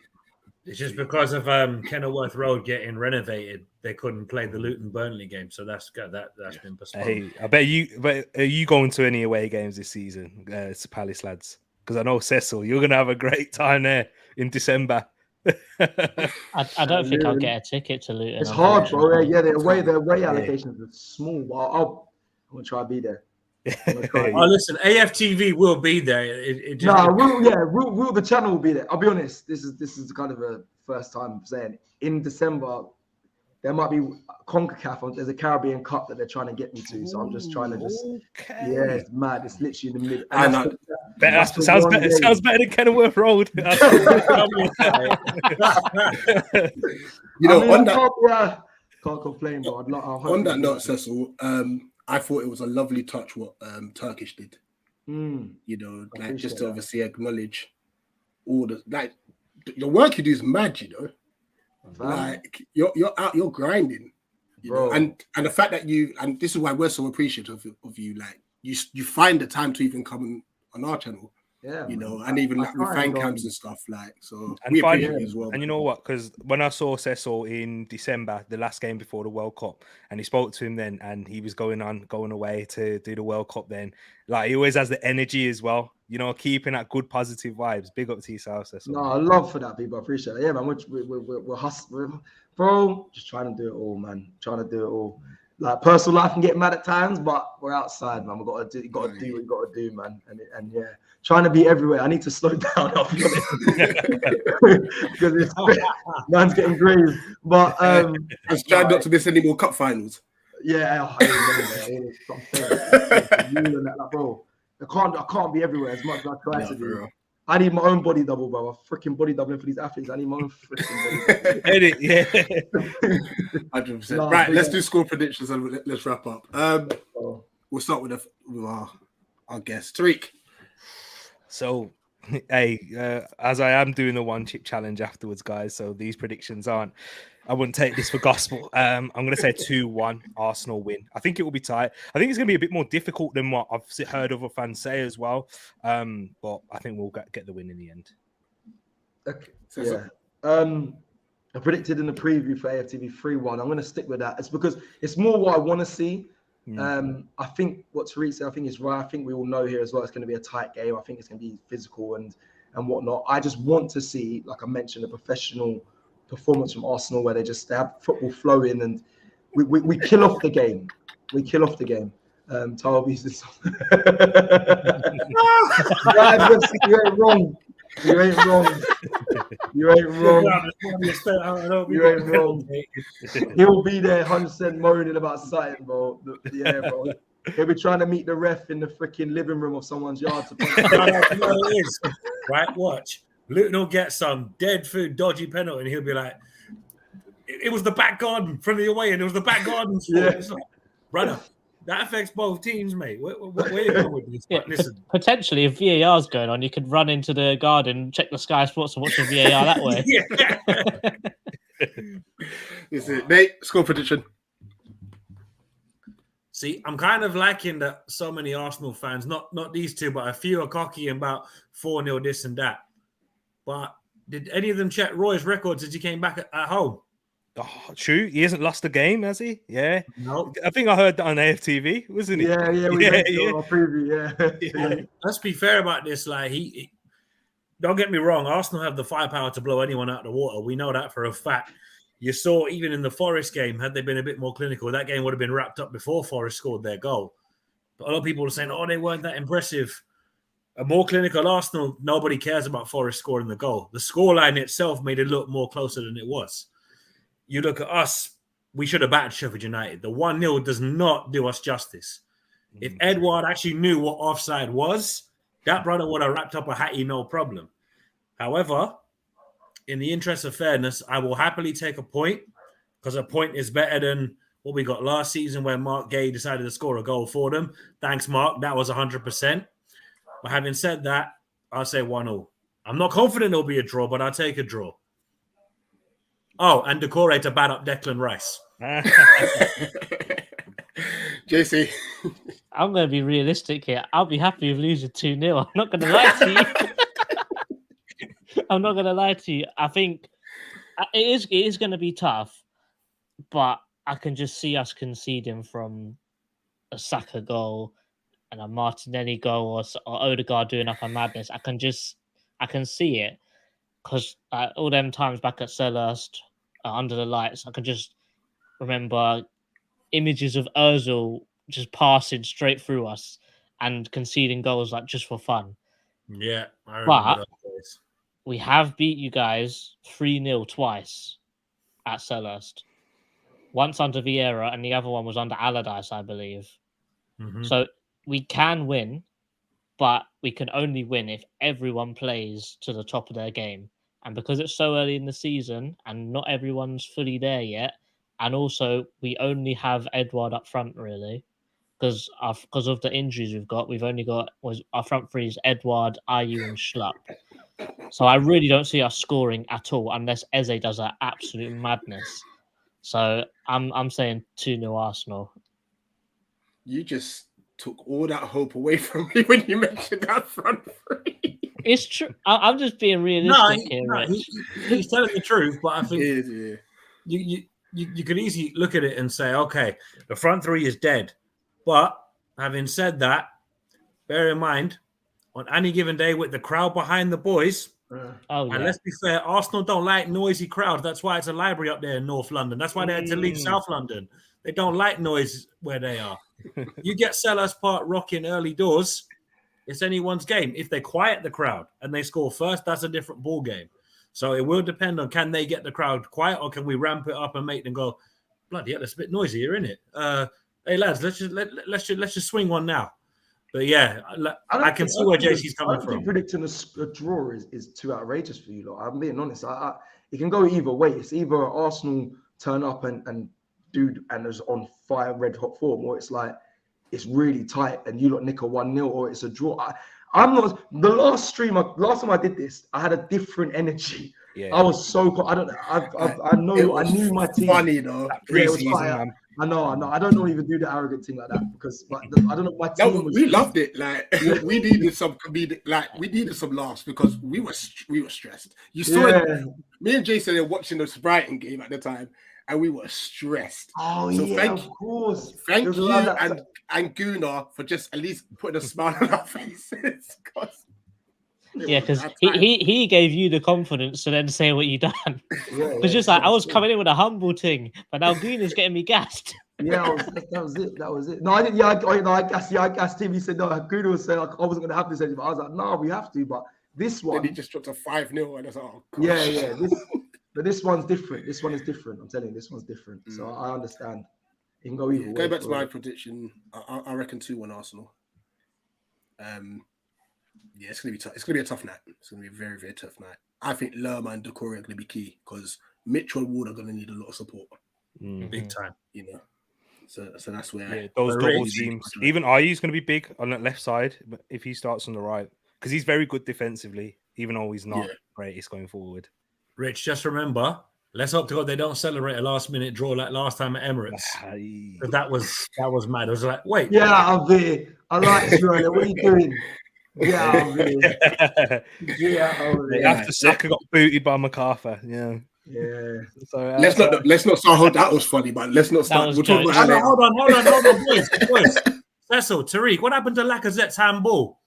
It's just because of Kenilworth Road getting renovated, they couldn't play the Luton Burnley game, so that's been postponed. Hey, I bet you. But are you going to any away games this season, to Palace lads? Because I know Cecil, you're gonna have a great time there in December. I don't think I'll get a ticket to Luton. It's hard, bro. Yeah, their away allocations are small, but I'm gonna try to be there. Oh, listen, AFTV will be there. The channel will be there. I'll be honest. This is kind of a first time saying in December there might be CONCACAF. There's a Caribbean Cup that they're trying to get me to, so I'm just trying to it's mad. It's literally in the middle. Sounds better than Kenilworth Road. Can't complain, bro. On that note, Cecil, I thought it was a lovely touch what Turkish did. You know, like just to obviously acknowledge all the the work you do is mad, you know. Like you're out, you're grinding, you know, and the fact that and this is why we're so appreciative of you. Like you find the time to even come on our channel. Yeah, you know, and even like with fan cams and stuff, like so. And we appreciate it as well. And you know what? Because when I saw Cecil in December, the last game before the World Cup, and he spoke to him then, and he was going away to do the World Cup. Then, like he always has the energy as well. You know, keeping that good positive vibes. Big up to yourself, Cecil. No, I love for that, people. I appreciate it. Yeah, man. We're hustling, bro. Just trying to do it all, man. Trying to do it all. Like personal life can get mad at times, but we're outside, man. We got to do what you got to do, man. And yeah, trying to be everywhere. I need to slow down, I'll be honest, because man's getting grazed. But I was trying not to miss any more cup finals. Yeah, bro. I can't be everywhere as much as I try to do. I need my own body double, bro. A freaking body doubling for these athletes. I need my own freaking body. Edit, yeah. 100%. Right, let's do score predictions and let's wrap up. We'll start with our guest, Tereak. So, hey, as I am doing the one chip challenge afterwards, guys. So these predictions I wouldn't take this for gospel. I'm going to say 2-1 Arsenal win. I think it will be tight. I think it's going to be a bit more difficult than what I've heard other fans say as well. But I think we'll get the win in the end. Okay. Yeah. I predicted in the preview for AFTV 3-1. I'm going to stick with that. It's because it's more what I want to see. I think what Tereak said, I think is right. I think we all know here as well, it's going to be a tight game. I think it's going to be physical and whatnot. I just want to see, like I mentioned, a professional performance from Arsenal where they have football flowing and we kill off the game. We kill off the game. Toby's this. You ain't wrong. You ain't wrong. You ain't wrong. You ain't wrong. He'll be there 100% moaning about something, bro. Yeah, bro. He'll be trying to meet the ref in the freaking living room of someone's yard. It is. Right, watch. Luton will get some dead food, dodgy penalty, and he'll be like, it was the back garden from the away, and it was the back garden. Yeah. Like, brother, that affects both teams, mate. Where you going with this? Yeah, listen. Potentially, if VAR's going on, you could run into the garden, check the Sky Sports, and watch the VAR that way. Is it, Nate? Score prediction. See, I'm kind of liking that so many Arsenal fans, not these two, but a few are cocky about 4-0 this and that. But did any of them check Roy's records as he came back at home? Oh, true. He hasn't lost a game, has he? Yeah. No. I think I heard that on AFTV, wasn't it? Yeah. We our preview, yeah. Let's be fair about this. Like, he don't get me wrong. Arsenal have the firepower to blow anyone out of the water. We know that for a fact. You saw even in the Forest game, had they been a bit more clinical, that game would have been wrapped up before Forest scored their goal. But a lot of people were saying, oh, they weren't that impressive. A more clinical Arsenal, nobody cares about Forest scoring the goal. The scoreline itself made it look more closer than it was. You look at us, we should have battered Sheffield United. The 1-0 does not do us justice. If Edouard actually knew what offside was, that brother would have wrapped up a hattie, no problem. However, in the interest of fairness, I will happily take a point because a point is better than what we got last season where Mark Gay decided to score a goal for them. Thanks, Mark. That was 100%. But having said that, I'll say 1-0. I'm not confident it'll be a draw, but I'll take a draw. Oh, and Decore to bat up Declan Rice. JC. I'm going to be realistic here. I'll be happy with losing 2-0. I'm not going to lie to you. I'm not going to lie to you. I think it is going to be tough, but I can just see us conceding from a Saka goal and a Martinelli goal or Odegaard doing up a madness. I can see it because all them times back at Selhurst under the lights, I can just remember images of Ozil just passing straight through us and conceding goals like just for fun. Yeah, I remember that place. We have beat you guys 3-0 twice at Selhurst. Once under Vieira and the other one was under Allardyce, I believe. Mm-hmm. So we can win, but we can only win if everyone plays to the top of their game. And because it's so early in the season and not everyone's fully there yet, and also we only have Edouard up front really, because of the injuries we've got. We've only got our front three is Edouard, Ayew, and Schlupp. So I really don't see us scoring at all unless Eze does an absolute madness. So I'm saying 2-0 Arsenal. You just took all that hope away from me when you mentioned that front three. It's true. I'm just being realistic here, Rich. He's telling the truth, but I think Yeah. you could easily look at it and say, okay, the front three is dead. But having said that, bear in mind, on any given day with the crowd behind the boys, and let's be fair, Arsenal don't like noisy crowds. That's why it's a library up there in North London. That's why they had to leave South London. They don't like noise where they are. You get Selhurst Park rocking early doors, it's anyone's game. If they quiet the crowd and they score first, that's a different ball game. So it will depend on, can they get the crowd quiet, or can we ramp it up and make them go, bloody hell, it's a bit noisy here, isn't it? Hey lads, let's just swing one now. But yeah, I can see where JC's coming from. I think predicting a draw is too outrageous for you lot. I'm being honest. It can go either way. It's either Arsenal turn up and is on fire, red hot form, or it's like it's really tight and you lot nick a 1-0, or it's a draw. I'm not. The last time I did this, I had a different energy. Yeah. I was so. I don't. I know. I knew my team. Funny though. Yeah, it was fire. I know. I don't even do the arrogant thing like that because I don't know. My team we loved it. Like we needed some comedic. Like we needed some laughs because we were stressed. You saw it. Me and Jason were watching the Brighton game at the time, and we were stressed. Oh so yeah, of course. Thank you and Gunnar for just at least putting a smile on our faces. Yeah, because he gave you the confidence to then say what you done. It's just like I was coming in with a humble thing, but now Gunnar's getting me gassed. Yeah, that was it. No, I didn't. I gassed him. He said no. Gunnar was saying like, I wasn't going to have this anymore. I was like, no, we have to. But this one, then he just dropped a 5-0, and I was like, oh, gosh. Yeah. But this one's different. This one is different. I'm telling you, this one's different. So I understand. It can go either way. Going back to my prediction, I reckon 2-1 Arsenal. Yeah, it's gonna be tough. It's gonna be a tough night. It's gonna be a very, very tough night. I think Lerma and Decore are gonna be key because Mitchell and Ward are gonna need a lot of support. Big time. You know. So that's where those double teams. Even Ayew's gonna be big on the left side if he starts on the right. Because he's very good defensively, even though he's not greatest going forward. Rich, just remember, let's hope to God they don't celebrate a last-minute draw like last time at Emirates. That was mad. I was like, wait. Yeah, I'll be. I like you. What are you doing? Yeah, After Saka got booted by MacArthur, yeah. So let's not start. Hold that was funny, but let's not start. We'll talk about hold on, boys. Cecil, Tereak, what happened to Lacazette's handball?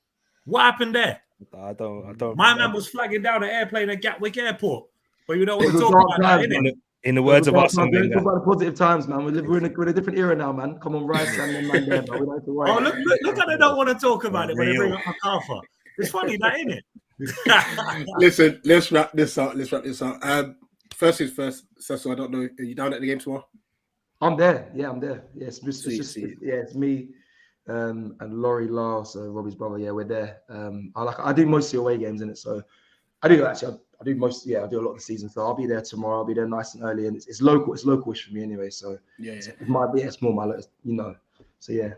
What happened there? I don't. My man was flagging down an airplane at Gatwick Airport, but you don't want to talk about that, innit? In the words of Arsene Wenger. Talk about the positive times, man. We're in a different era now, man. Come on, Rice and man there, but we don't have to worry. Oh, look how they don't want to talk about it when they bring up MacArthur. It's funny, that, isn't it? Listen, let's wrap this up. First things first, Cecil, I don't know, are you down at the game tomorrow? I'm there. Yeah, I'm there. Yeah, it's me and Laurie Lars, Robbie's brother. Yeah, we're there. I do most of the away games in it, so I do actually. I do a lot of the season, so I'll be there tomorrow. I'll be there nice and early, and it's local. It's localish for me anyway, so it might be small, my So yeah,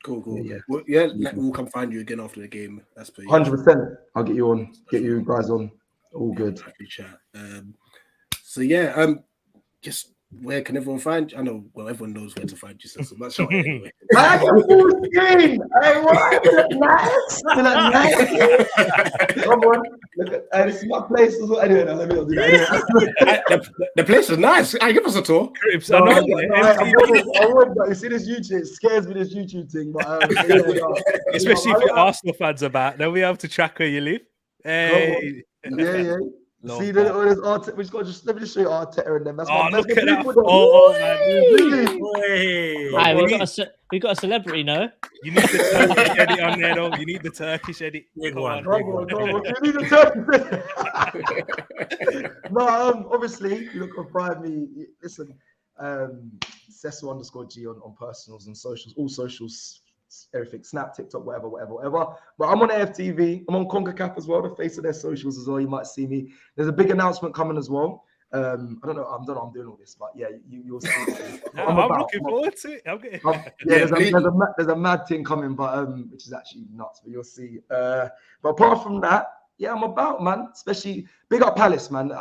cool. Yeah. Well, we'll come find you again after the game. That's per 100%. I'll get you on, get you guys on. All good. Happy chat. Just where can everyone find you? I know, well, everyone knows where to find you, so much anyway. Come on. This is my place as well. Anyway, let me not do that. The place is nice. Give us a tour. I would, but you see this YouTube, it scares me, this YouTube thing. But especially if your Arsenal fans are back, they'll be able to track where you live. Hey. Yeah. See the all this Arteta. We just got let me just show you Arteta and them. That's look at that! Man. We got a celebrity, no? You need the Turkish edit on there, though. You need the Turkish edit. Big one. You need the Turkish edit. No, obviously you can find me. Listen, Cecil_G on personals and socials, all socials. Everything, Snap, TikTok, whatever. But I'm on AFTV. I'm on CONCACAF as well, the face of their socials as well. You might see me. There's a big announcement coming as well. I don't know I'm doing all this, but yeah, you'll see. I'm looking forward to it. There's a mad thing coming, but which is actually nuts, but you'll see. But apart from that, yeah, I'm about, man. Especially big up Palace, man.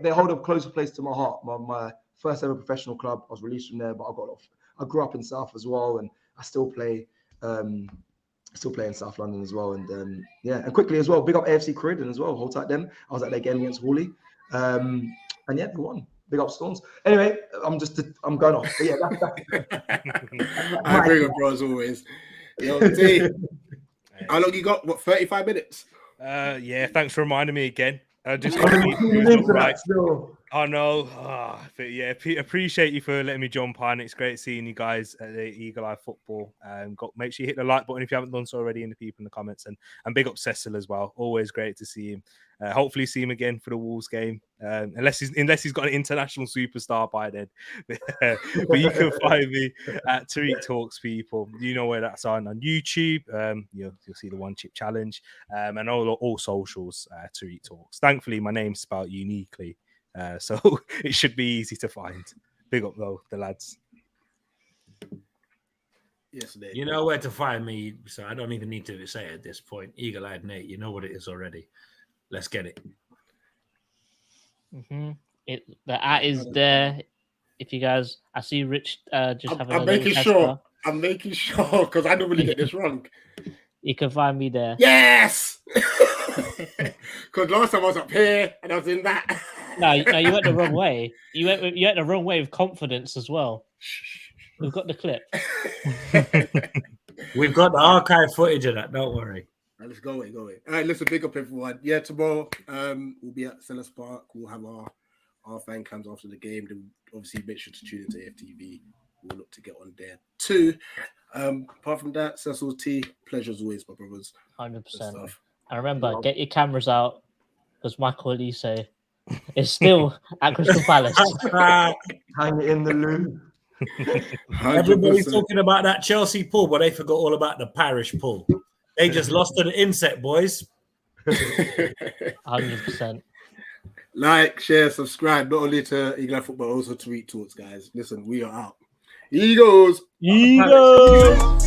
They hold a close place to my heart. My first ever professional club. I was released from there, but I grew up in South as well, and I still play. Still play in South London as well, and and quickly as well, big up AFC Croydon as well. Hold tight them. I was at their game against Hawley, and yeah, we won. Big up Storms. Anyway, I'm going off. But yeah, I bring it, bro, as always. Yo, T, how long you got? What, 35 minutes? Yeah, thanks for reminding me again. Just right. I know, but yeah, appreciate you for letting me jump on. It's great seeing you guys at the Eagle Eye Football. Make sure you hit the like button if you haven't done so already, and the people in the comments, and big up Cecil as well. Always great to see him. Hopefully see him again for the Wolves game, unless he's got an international superstar by then. But you can find me at Tereak Talks, people. You know where that's on YouTube. You'll see the One Chip Challenge, and all socials. Tereak Talks. Thankfully, my name's spelled uniquely, so it should be easy to find. Big up though, the lads. Yes, Nate. You know where to find me, so I don't even need to say it at this point. Eagle-eyed Nate, you know what it is already. Let's get it. The at is there. If you guys, I see Rich just having I'm making sure. I'm making sure because I don't really get this wrong. You can find me there. Yes. Because last time I was up here and I was in that. No, you went the wrong way. You went the wrong way with confidence as well. We've got the clip. We've got the archive footage of that. Don't worry. Right, let's go away. All right, listen, big up everyone. Yeah, tomorrow we'll be at SELHURST Park. We'll have our fan cams after the game. Then obviously make sure to tune into AFTV. We'll look to get on there too. Apart from that, Cecil T, pleasure as always, my brothers. 100%. And remember, get your cameras out because Michael Elise is still at Crystal Palace. Hang it in the loo. Everybody's talking about that Chelsea pool, but they forgot all about the parish pool. They just lost to the insect, boys. 100%. Like, share, subscribe, not only to Eagle Eye Football, also to Tereak Talks, guys. Listen, we are out. Eagles! Eagles!